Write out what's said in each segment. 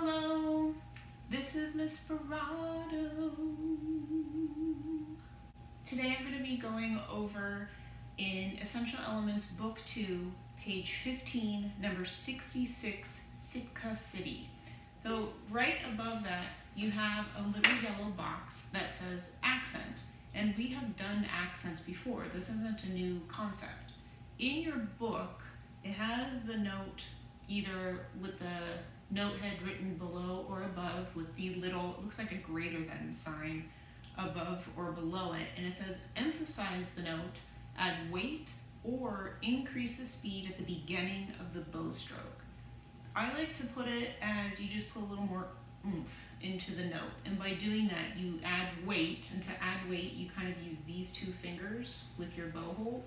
Hello, this is Miss Ferrado. Today I'm going to be going over in Essential Elements Book 2, page 15, number 66, Sitka City. So right above that you have a little yellow box that says accent, and we have done accents before. This isn't a new concept. In your book it has the note either with the note head written below or above with the little, it looks like a greater than sign above or below it, and it says emphasize the note, add weight, or increase the speed at the beginning of the bow stroke. I like to put it as you just put a little more oomph into the note, and by doing that you add weight, and to add weight you kind of use these two fingers with your bow hold,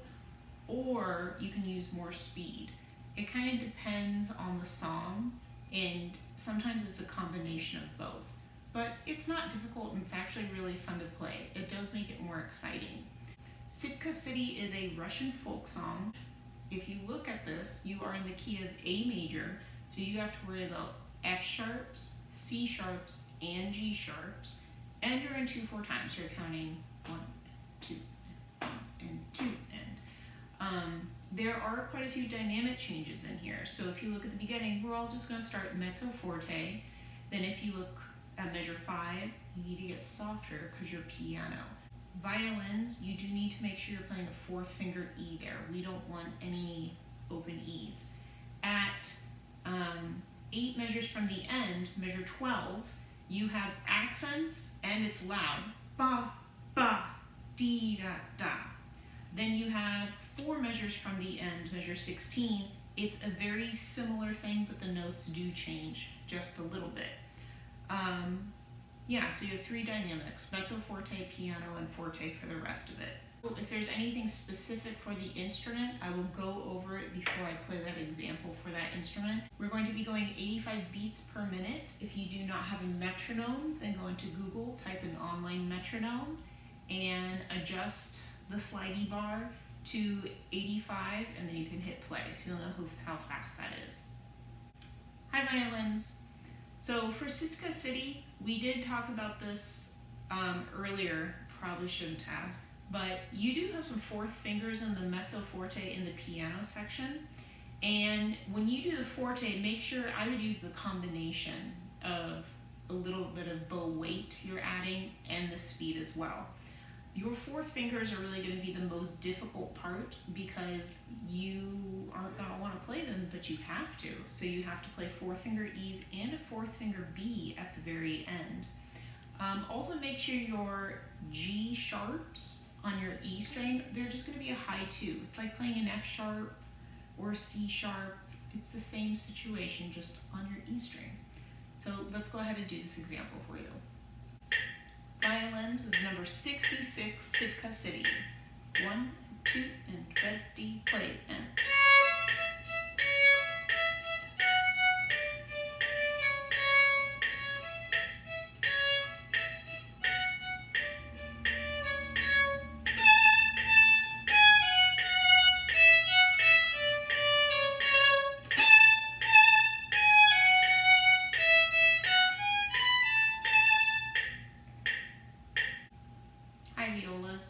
or you can use more speed. It kind of depends on the song, and sometimes it's a combination of both. But it's not difficult, and it's actually really fun to play. It does make it more exciting. Sitka City is a Russian folk song. If you look at this, you are in the key of A major, so you have to worry about F sharps, C sharps, and G sharps, and you're in 2/4 time, so you're counting 1, 2, and 2, and there are quite a few dynamic changes in here. So if you look at the beginning, we're all just going to start mezzo forte. Then if you look at measure 5, you need to get softer because you're piano. Violins, you do need to make sure you're playing a 4th finger E there. We don't want any open E's. At 8 measures from the end, measure 12, you have accents and it's loud. Ba, ba, dee, da, da. Then you have 4 measures from the end, measure 16. It's a very similar thing, but the notes do change just a little bit. So you have 3 dynamics, mezzo forte, piano, and forte for the rest of it. If there's anything specific for the instrument, I will go over it before I play that example for that instrument. We're going to be going 85 beats per minute. If you do not have a metronome, then go into Google, type in online metronome, and adjust the slidey bar to 85, and then you can hit play, so you'll know how fast that is. Hi violins. So for Sitka City, we did talk about this earlier, probably shouldn't have, but you do have some 4th fingers in the mezzo forte in the piano section, and when you do the forte, make sure I would use the combination of a little bit of bow weight you're adding and the speed as well. Your 4th fingers are really going to be the most difficult part because you aren't going to want to play them, but you have to. So you have to play 4th finger E's and a 4th finger B at the very end. Also make sure your G sharps on your E string, they're just going to be a high 2. It's like playing an F sharp or a C sharp. It's the same situation, just on your E string. So let's go ahead and do this example for you. Violins is number 66, Sitka City. 1, 2, and ready, play, and. Violas.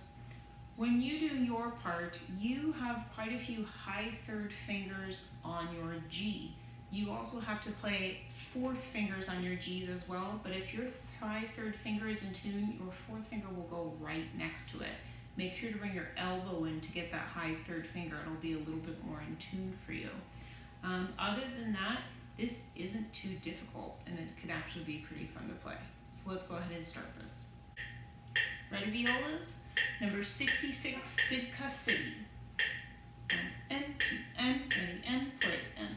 When you do your part, you have quite a few high 3rd fingers on your G. You also have to play 4th fingers on your G's as well, but if your high 3rd finger is in tune, your 4th finger will go right next to it. Make sure to bring your elbow in to get that high 3rd finger. It'll be a little bit more in tune for you. Other than that, this isn't too difficult, and it could actually be pretty fun to play. So let's go ahead and start this. Ready, violas? Number 66, Sitka City. 1 and 2 and ready and play and.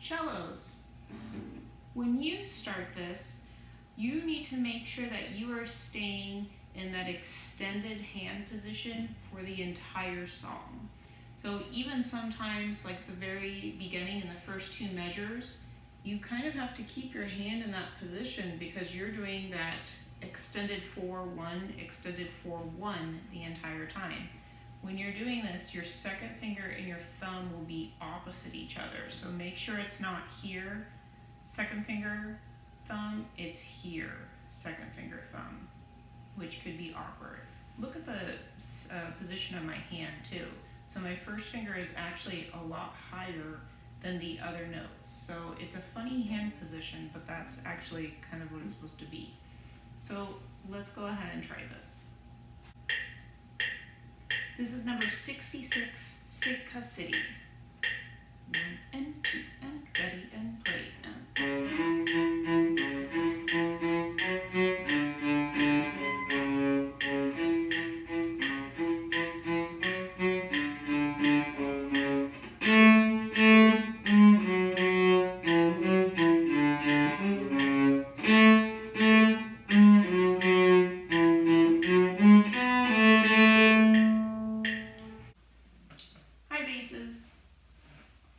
Cellos. When you start this, you need that extended hand position for the entire song. So even sometimes, like the very beginning in the first two measures, you kind of have to keep your hand in that position because you're doing that extended 4-1, extended 4-1 the entire time. When you're doing this, your second finger and your thumb will be opposite each other. So make sure it's not here, second finger, thumb, it's here, second finger, thumb, which could be awkward. Look at the position of my hand too. So my first finger is actually a lot higher than the other notes. So it's a funny hand position, but that's actually kind of what it's supposed to be. So let's go ahead and try this. This is number 66, Sitka City. 1 and 2 and ready and play and. Hi basses.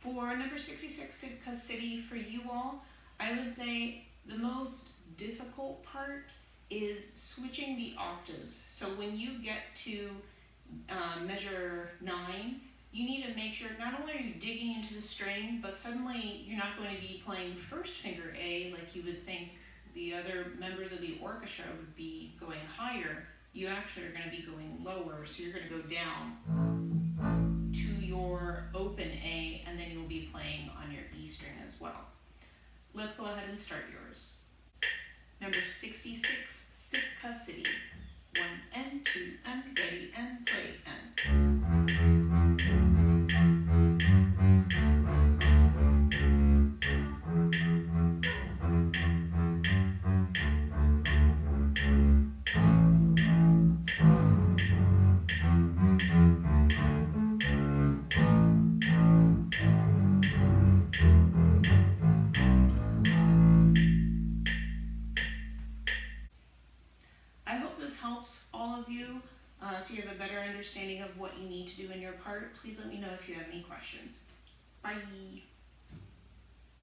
For number 66, Sitka City, for you all, I would say the most difficult part is switching the octaves. So when you get to measure 9, you need to make sure not only are you digging into the string, but suddenly you're not going to be playing first finger A like you would think the other members of the orchestra would be going higher. You actually are going to be going lower, so you're going to go down to your open A, and then you'll be playing on your E string as well. Let's go ahead and start yours. Number 66, Sitka City. 1 and 2 and ready and play and. I hope this helps all of you so you have a better understanding of what you need to do in your part. Please let me know if you have any questions. Bye.